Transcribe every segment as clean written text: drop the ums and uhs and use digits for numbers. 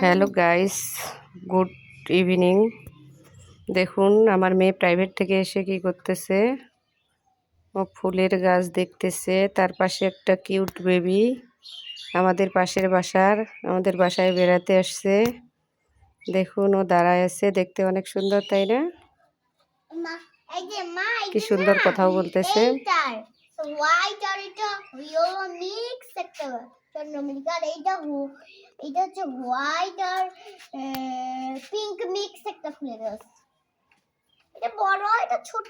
Hello guys, good evening. দেখুন আমার মেয়ে প্রাইভেট থেকে এসে কি করতেছে। ও ফুলের গাছ দেখতেছে, তার পাশে একটা কিউট বেবি আমাদের বাসায় বেড়াতে আসছে। দেখুন ও দাঁড়ায় আছে, দেখতে অনেক সুন্দর, তাই না? কি সুন্দর কথাও বলতেছে। এটা হচ্ছে হোয়াইট আর পিঙ্ক মিক্স একটা ফুলের গাছ। এটা বড়, এটা ছোট।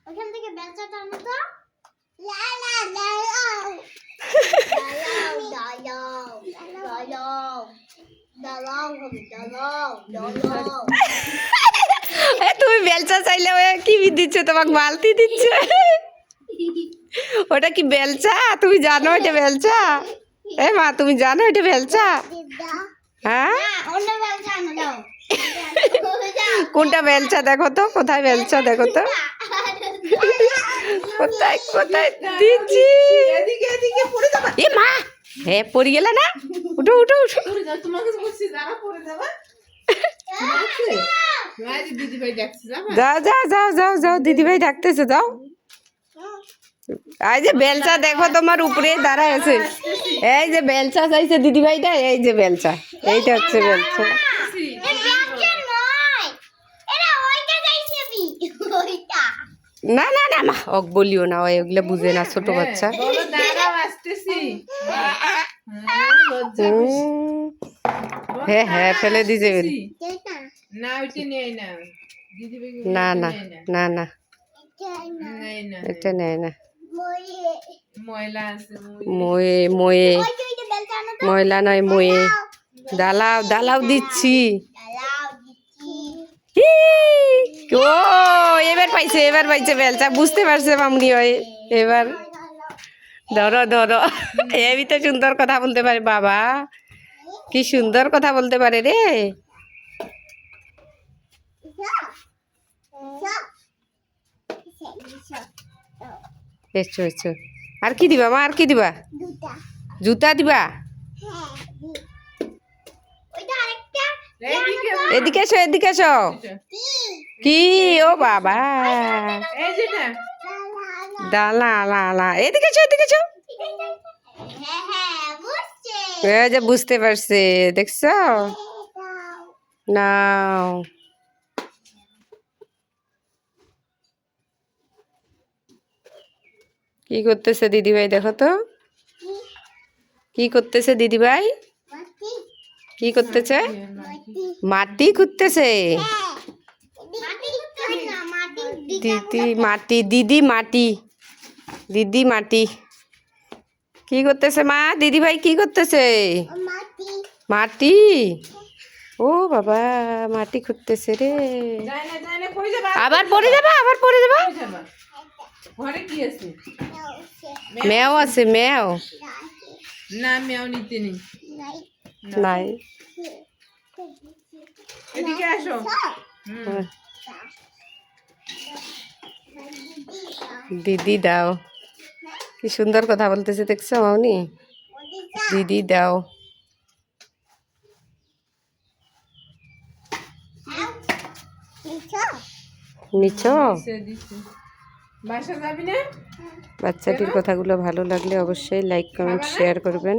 ওখান থেকে বেলচাটা আনো তো। লা লা দাঁড়াও তুমি বেলচা চাইলে কি দিচ্ছ, তোমাকে বালতি দিচ্ছে। ওটা কি বেলচা? তুমি জানো এটা বেলচা? মা তুমি জানো এটা বেলচা? হ্যাঁ, কোনটা বেলচা দেখো তো, কোথায় বেলচা দেখো তো, কোথায় কোথায় দিচ্ছি। এ মা, হ্যাঁ পড়ে গেলে না, উঠো উঠো উঠো। যাও যাও যাও যাও যাও, দিদিভাই ডাকতেছে, যাও। এই যে বেলচা দেখো, তোমার উপরে দাঁড়ায় আছে। এই যে বেলচা চাইছে দিদিভাইটা, এই যে বেলচা, এইটা হচ্ছে বেলচা। না না না মা, ওক বলিও না, ওগুলো বুঝে না, ছোট বাচ্চা। হ্যাঁ হ্যাঁ, ফেলে দিছে। না না না না, এটা নেয় না। ময়লা নয়, ময়ে। দালাও দালাও দিচ্ছি। ও এবার পাইছে বেলচা, বুঝতে পারছে মামনি। হয় এবার ধরো ধরো। এবি তো সুন্দর কথা বলতে পারে, বাবা কি সুন্দর কথা বলতে পারে রে। এসো এসো, আর কি দিবা মা, আর কি দিবা? জুতা দিবা? এদিকে এসো, এদিকে এসো। কি ও বাবা, দালা লা লা, এদিকে এসো, এদিকে এসো। এই যে বুঝতে পারছে, দেখছো? নাও। কি করতেছে দিদিভাই, দেখো তো কি করতেছে দিদিভাই, কি করতেছে? মাটি খুঁড়তেছে। দিদি মাটি কি করতেছে মা? দিদিভাই কি করতেছে? মাটি। ও বাবা, মাটি খুঁড়তেছে রে। আবার পড়ে যাবা, আবার পড়ে যাবা। মেও আছে, মেও না, মেও নিতে নেই। নাই। এদিকে আসো। দিদি দাও, কি সুন্দর কথা বলতেছে, দেখছো মামনি? দিদি দাও। নিচো। বাসা যাবি না? বাচ্চাটির কথাগুলো ভালো লাগলে অবশ্যই লাইক কমেন্ট শেয়ার করবেন।